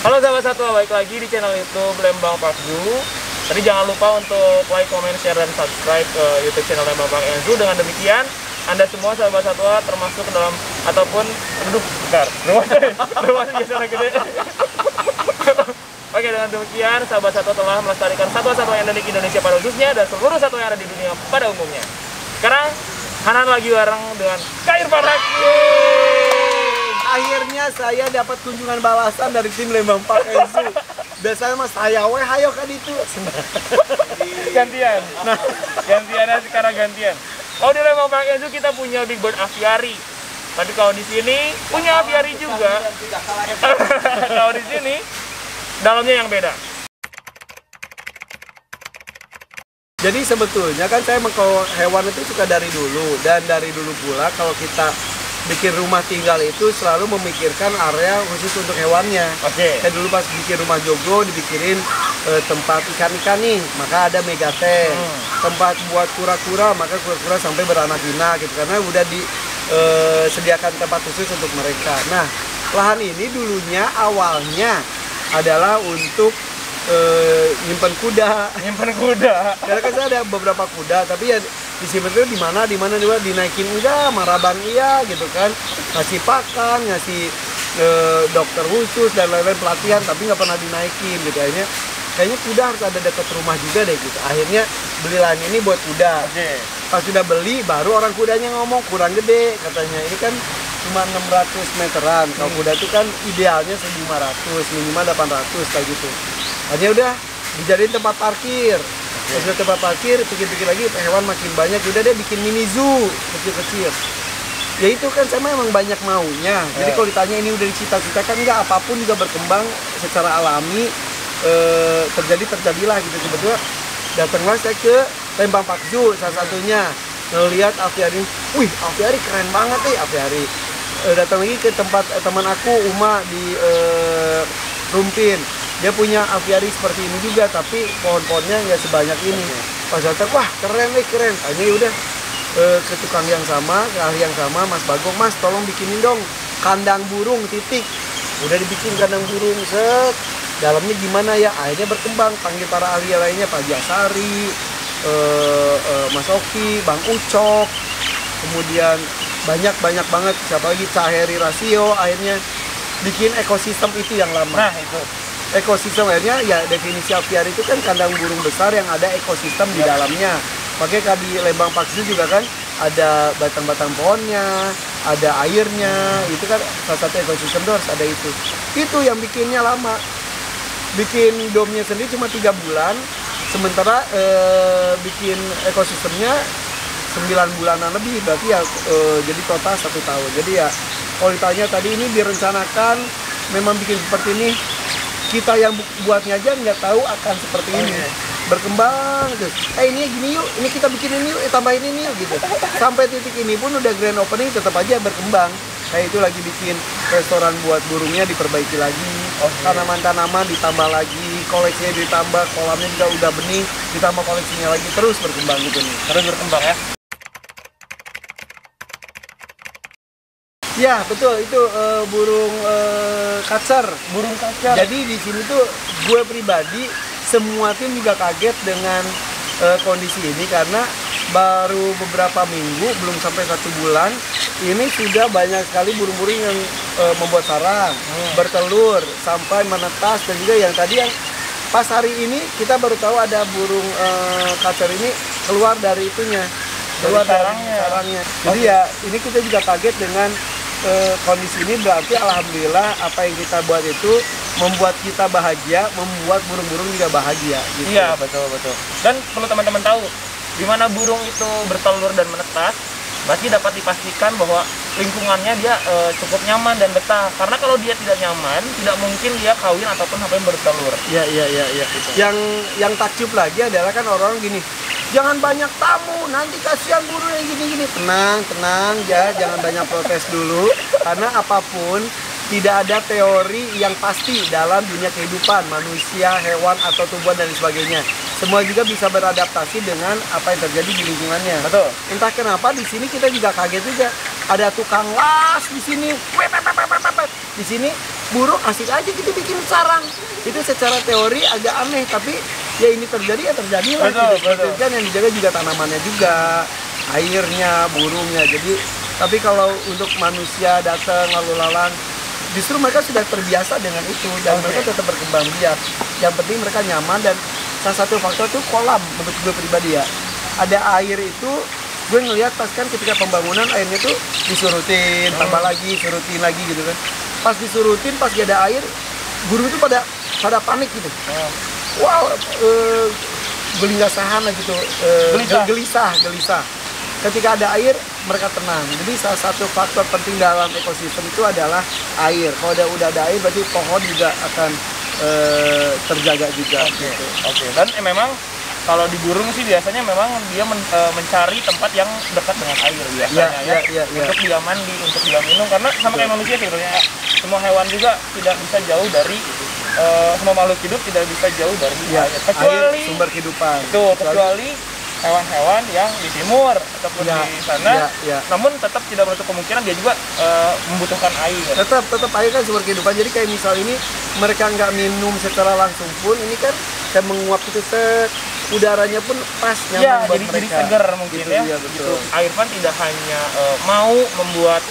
Halo sahabat satwa, balik lagi di channel YouTube Lembang Park Zoo. Tadi jangan lupa untuk like, comment, share, dan subscribe ke YouTube channel Lembang Park Zoo. Dengan demikian, Anda semua sahabat satwa termasuk ke dalam ataupun bentar. Rumah biasa gede. Oke, dengan demikian sahabat satwa telah melestarikan satwa-satwa endemik Indonesia pada khususnya dan seluruh satwa yang ada di dunia pada umumnya. Sekarang Hanan lagi bareng dengan Kak Irfan Raki. Akhirnya saya dapat kunjungan balasan dari tim Lembang Park Zoo. Biasanya mas saya hayo kan itu. Gantian. Nah, gantiannya sekarang gantian. Kalau di Lembang Park Zoo kita punya Big Bird Aviary. Tapi kalau di sini punya aviary juga. Kalau di sini dalamnya yang beda. Jadi sebetulnya kan saya kalau hewan itu suka dari dulu, dan dari dulu pula kalau kita bikin rumah tinggal itu selalu memikirkan area khusus untuk hewannya. Oke. Saya dulu pas bikin rumah jogo dipikirin tempat ikan-ikan nih, maka ada megatank. Tempat buat kura-kura, maka kura-kura sampai beranak pinak gitu, karena udah disediakan tempat khusus untuk mereka. Nah, lahan ini dulunya awalnya adalah untuk nyimpen kuda. Karena kan saya ada beberapa kuda, tapi ya disimpan itu di mana juga dinaikin enggak, marabang iya gitu kan, ngasih pakan, ngasih dokter khusus dan lain-lain pelatihan, tapi nggak pernah dinaikin gitu. Akhirnya kayaknya kuda harus ada dekat rumah juga deh gitu. Akhirnya beli lahan ini buat kuda. Pas sudah beli, baru orang kudanya ngomong kurang gede katanya. Ini kan cuma 600 meteran. Kalau kuda itu kan idealnya 1.500, minimal 800 kayak gitu. Akhirnya udah dijadiin tempat parkir. Pas udah tempat parkir, pikir-pikir lagi hewan makin banyak, udah deh bikin mini zoo kecil-kecil. Ya itu kan saya memang banyak maunya. Jadi kalau ditanya ini udah dicita-citakan, enggak, apapun juga berkembang secara alami, terjadilah gitu. Sebetulnya datanglah saya ke Lembang Park Zoo salah satunya, ngelihat aviary. Wih, aviary keren banget nih aviary. Datang lagi ke tempat teman aku Uma di Rumpin. Dia punya aviary seperti ini juga, tapi pohon-pohonnya nggak sebanyak ini. Pas datang, wah keren nih, keren. Akhirnya udah ke tukang yang sama, ke ahli yang sama, Mas Bagong, Mas tolong bikinin dong kandang burung titik. Udah dibikin kandang burung, set. Dalamnya gimana ya? Akhirnya berkembang, panggil para ahli lainnya, Pak Jasari, Mas Oki, Bang Ucok, kemudian banyak banget, siapa lagi, Caheri Rasio. Akhirnya bikin ekosistem itu yang lama. Nah itu ekosistem akhirnya ya, definisi aviary itu kan kandang burung besar yang ada ekosistem di dalamnya. Makanya di Lembang Park Zoo juga kan ada batang-batang pohonnya, ada airnya, itu kan salah satu ekosistem itu harus ada itu. Itu yang bikinnya lama. Bikin domnya sendiri cuma 3 bulan, sementara bikin ekosistemnya 9 bulanan lebih, berarti ya jadi total 1 tahun. Jadi ya kalau ditanya tadi ini direncanakan memang bikin seperti ini, kita yang buatnya aja nggak tahu akan seperti ini. Berkembang gitu. Ini gini yuk, ini kita bikin ini yuk, tambahin ini yuk gitu. Sampai titik ini pun udah grand opening tetap aja berkembang. Kayak itu lagi bikin restoran buat burungnya diperbaiki lagi. Tanaman-tanaman ditambah lagi, koleksinya ditambah, kolamnya juga udah bening, ditambah koleksinya lagi, terus berkembang gitu nih. terus berkembang ya. Ya betul, itu burung kacer. Burung kacer. Jadi di sini tuh gue pribadi, semua tim juga kaget dengan kondisi ini, karena baru beberapa minggu, belum sampai 1 bulan, ini sudah banyak sekali burung-burung yang membuat sarang, bertelur, sampai menetas, dan juga yang tadi yang pas hari ini kita baru tahu ada burung kacer ini keluar dari itunya, keluar dari sarangnya. Jadi ya ini kita juga kaget dengan kondisi ini. Berarti alhamdulillah apa yang kita buat itu membuat kita bahagia, membuat burung-burung juga bahagia gitu. Iya, betul. Dan perlu teman-teman tahu, di mana burung itu bertelur dan menetas, berarti dapat dipastikan bahwa lingkungannya dia cukup nyaman dan betah. Karena kalau dia tidak nyaman, tidak mungkin dia kawin ataupun sampai bertelur. Iya. Gitu. Yang takjub lagi adalah kan orang gini, jangan banyak tamu, nanti kasihan burung yang gini-gini. Tenang ya, jangan banyak protes dulu, karena apapun tidak ada teori yang pasti dalam dunia kehidupan manusia, hewan atau tumbuhan dan sebagainya. Semua juga bisa beradaptasi dengan apa yang terjadi di lingkungannya. Betul. Entah kenapa di sini kita juga kaget juga. Ada tukang las di sini. Di sini burung asik aja gitu bikin sarang. Itu secara teori agak aneh, tapi ya ini terjadi ya terjadi lah. Betul. Kan yang dijaga juga tanamannya juga, airnya, burungnya. Jadi tapi kalau untuk manusia datang lalu lalang, justru mereka sudah terbiasa dengan itu dan mereka tetap berkembang biak. Yang penting mereka nyaman, dan salah satu faktor itu kolam menurut gue pribadi ya. Ada air itu, gue ngelihat pas kan ketika pembangunan airnya tuh disurutin, tambah lagi, surutin lagi gitu kan. Pas disurutin, pas gak ada air, burung itu pada panik gitu. Wow, gelindasahan lah gitu, gelisah. Ketika ada air, mereka tenang. Jadi salah satu faktor penting dalam ekosistem itu adalah air. Kalau udah ada air, berarti pohon juga akan terjaga juga. Gitu. Oke. Dan memang kalau di burung sih biasanya memang dia mencari tempat yang dekat dengan air biasanya untuk dia mandi, untuk dia minum, karena sama kayak manusia sebenarnya. Semua hewan juga tidak bisa jauh dari semua makhluk hidup tidak bisa jauh dari air, kecuali air sumber kehidupan. Kecuali hewan-hewan yang di timur ataupun di sana, namun tetap tidak menutup kemungkinan dia juga membutuhkan air. Tetap air kan sumber kehidupan. Jadi kayak misal ini mereka nggak minum secara langsung pun, ini kan kayak menguap itu udaranya pun pas nyaman buat mereka. Jadi segar mungkin gitu, ya. Betul. Airvan tidak hanya mau membuat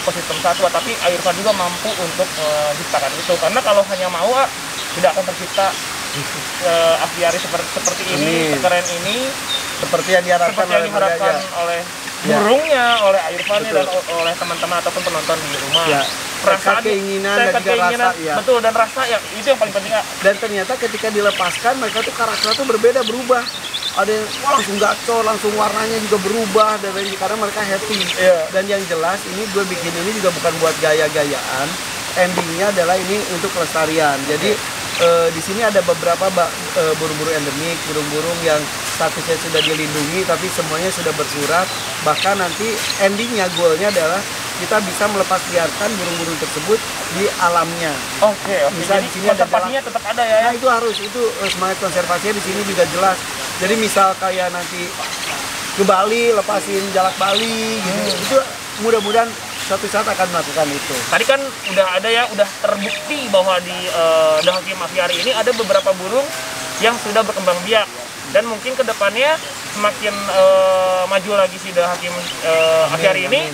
ekosistem satwa, tapi airvan juga mampu untuk menciptakan itu. Karena kalau hanya mau tidak akan tercipta aviari seperti ini, sekeren ini, seperti yang diharapkan oleh burungnya, oleh airvannya, dan oleh teman-teman ataupun penonton di rumah. Perasaan keinginan dan juga rasa, betul, dan rasa yang itu yang paling penting. Dan ternyata ketika dilepaskan, mereka tuh karakternya tuh berbeda, berubah. Ada yang langsung gacor, langsung warnanya juga berubah, dan karena mereka happy. Dan yang jelas ini gue bikin ini juga bukan buat gaya-gayaan. Endingnya adalah ini untuk kelestarian. Jadi di sini ada beberapa burung-burung endemik, burung-burung yang statusnya sudah dilindungi, tapi semuanya sudah bersurat. Bahkan nanti endingnya, goalnya adalah kita bisa melepas liarkan burung-burung tersebut di alamnya. Oke. Misal di sini konservasinya tetap ada ya. Nah, itu harus, itu semangat konservasinya di sini juga jelas. Jadi misal kayak nanti ke Bali, lepasin jalak Bali gitu. Itu mudah-mudahan suatu saat akan melakukan itu. Tadi kan udah terbukti bahwa di Dahakim Aviari ini ada beberapa burung yang sudah berkembang biak, dan mungkin kedepannya semakin maju lagi si Dahakim Aviari ini,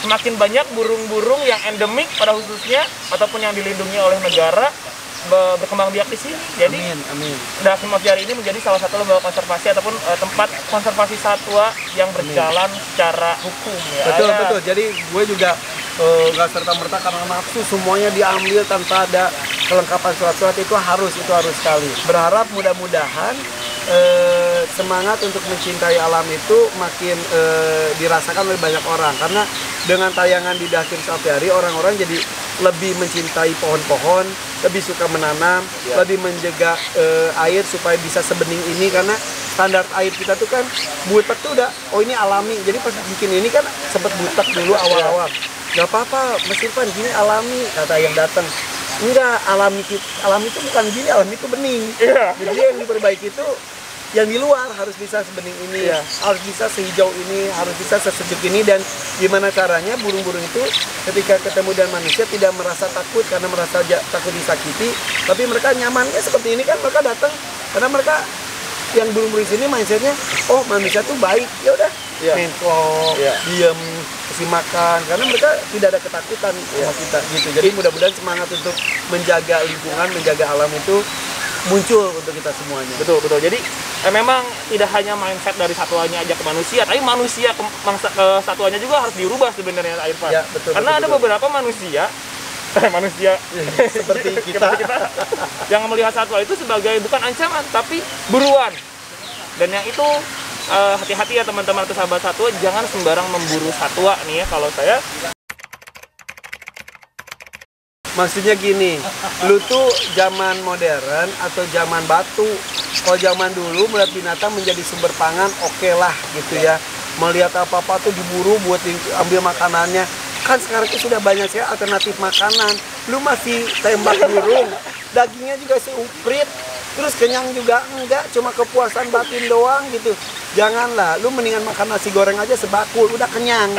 semakin banyak burung-burung yang endemik pada khususnya ataupun yang dilindungi oleh negara berkembang biak di sini. Jadi Dahakim Aviari ini menjadi salah satu lembaga konservasi ataupun tempat konservasi satwa yang berjalan secara hukum ya. Betul. Jadi gue juga nggak serta-merta karena nafsu semuanya diambil tanpa ada kelengkapan surat-surat. Itu harus sekali. Berharap mudah-mudahan semangat untuk mencintai alam itu makin dirasakan oleh banyak orang, karena dengan tayangan di Dahakim Aviari, orang-orang jadi lebih mencintai pohon-pohon, lebih suka menanam, lebih menjaga air supaya bisa sebening ini. Karena standar air kita tuh kan butek tuh udah, ini alami. Jadi pas bikin ini kan sempet butek dulu awal-awal. Gak apa-apa, Mas Irfan, gini alami, kata yang datang. Enggak, alami itu bukan gini, alami itu bening. Jadi yang diperbaiki itu yang di luar harus bisa sebening ini, harus bisa sehijau ini, harus bisa sesejuk ini. Dan gimana caranya burung-burung itu ketika ketemu dengan manusia tidak merasa takut karena merasa takut disakiti, tapi mereka nyamannya seperti ini kan. Mereka datang karena mereka yang burung-burung sini mindsetnya, oh manusia tuh baik, ya udah mentok, diam, kasih makan, karena mereka tidak ada ketakutan sama kita gitu. Jadi mudah-mudahan semangat untuk menjaga lingkungan, menjaga alam itu muncul untuk kita semuanya. Betul. Jadi memang tidak hanya mindset dari satwanya aja ke manusia, tapi manusia ke satwanya juga harus dirubah sebenarnya, Irfan. Karena ada beberapa manusia seperti kita yang melihat satwa itu sebagai bukan ancaman tapi buruan. Dan yang itu hati-hati ya teman-teman atau sahabat satwa, jangan sembarang memburu satwa nih ya. Kalau saya maksudnya gini, lu tuh zaman modern atau zaman batu. Kalau zaman dulu melihat binatang menjadi sumber pangan, oke lah gitu ya. Melihat apa-apa tuh diburu buat ambil makanannya. Kan sekarang itu sudah banyak sekali alternatif makanan. Lu masih tembak burung, dagingnya juga seuprit, terus kenyang juga enggak, cuma kepuasan batin doang gitu. Janganlah, lu mendingan makan nasi goreng aja sebakul, udah kenyang.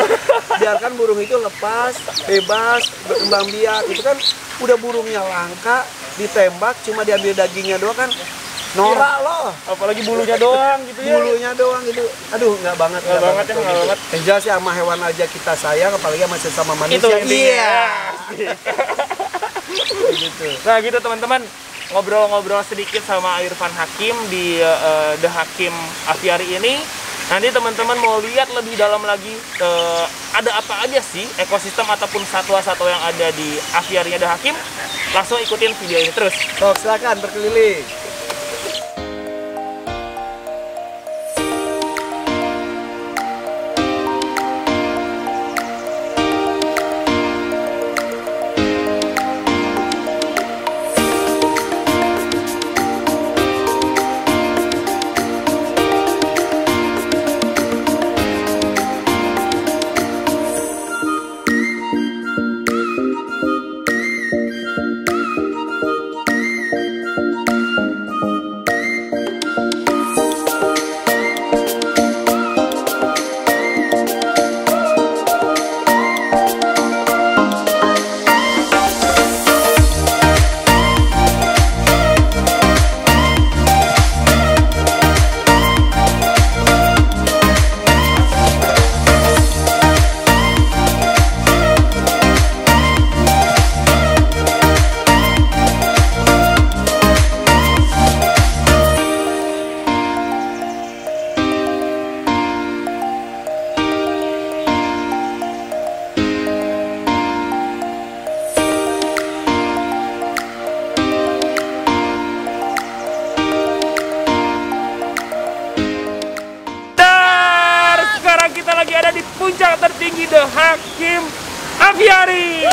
Biarkan burung itu lepas, bebas, berkembang biak. Itu kan udah burungnya langka, ditembak, cuma diambil dagingnya doang kan. Norak loh. Apalagi bulunya doang gitu ya. Bulunya doang gitu. Aduh, nggak banget. Nggak banget ya, nggak banget. Yang jelas sih sama hewan aja kita sayang, apalagi sama sesama manusia. Itu intinya. Iya. Gitu. Nah gitu teman-teman, ngobrol-ngobrol sedikit sama Irfan Hakim di The Hakim Aviary ini. Nanti teman-teman mau lihat lebih dalam lagi ada apa aja sih ekosistem ataupun satwa-satwa yang ada di aviary The Hakim, langsung ikutin video ini terus. So, silakan berkeliling. Di puncak tertinggi The Hakim Aviary.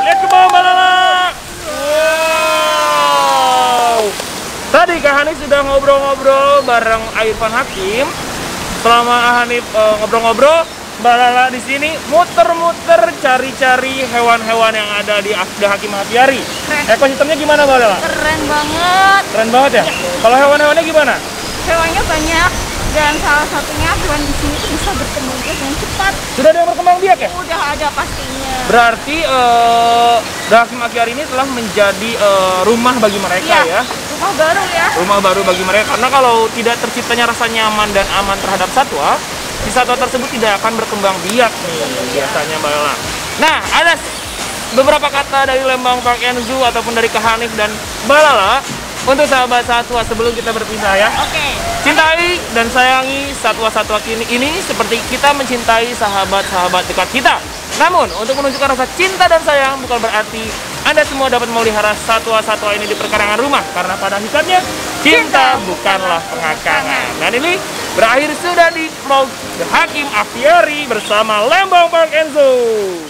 Lihat ke bawah Mbak Lala. Wow. Tadi Kak Hanif sudah ngobrol-ngobrol bareng Irfan Hakim. Selama Hanif ngobrol-ngobrol, Mbak Lala di sini muter-muter cari-cari hewan-hewan yang ada di The Hakim Aviary. Ekosistemnya gimana Mbak Lala? Keren banget. Keren banget ya? Kalau hewan-hewannya gimana? Hewannya banyak. Dan salah satunya hewan di sini tuh bisa berkembang biak dengan cepat. Sudah ada yang berkembang biak ya? Udah ada pastinya. Berarti The Hakim Aviary ini telah menjadi rumah bagi mereka ya? Rumah baru ya. Rumah baru bagi mereka. Karena kalau tidak terciptanya rasa nyaman dan aman terhadap satwa, si satwa tersebut tidak akan berkembang biak nih biasanya Mbak Lala. Nah, ada beberapa kata dari Lembang Park and Zoo ataupun dari Kak Hanif dan Mbak Lala untuk sahabat satwa sebelum kita berpisah ya. Oke. Cintai dan sayangi satwa-satwa ini seperti kita mencintai sahabat-sahabat dekat kita. Namun, untuk menunjukkan rasa cinta dan sayang bukan berarti Anda semua dapat memelihara satwa-satwa ini di perkarangan rumah. Karena pada hakikatnya, cinta bukanlah pengakangan. Dan ini berakhir sudah di vlog The Hakim Aviary bersama Lembang Park and Zoo.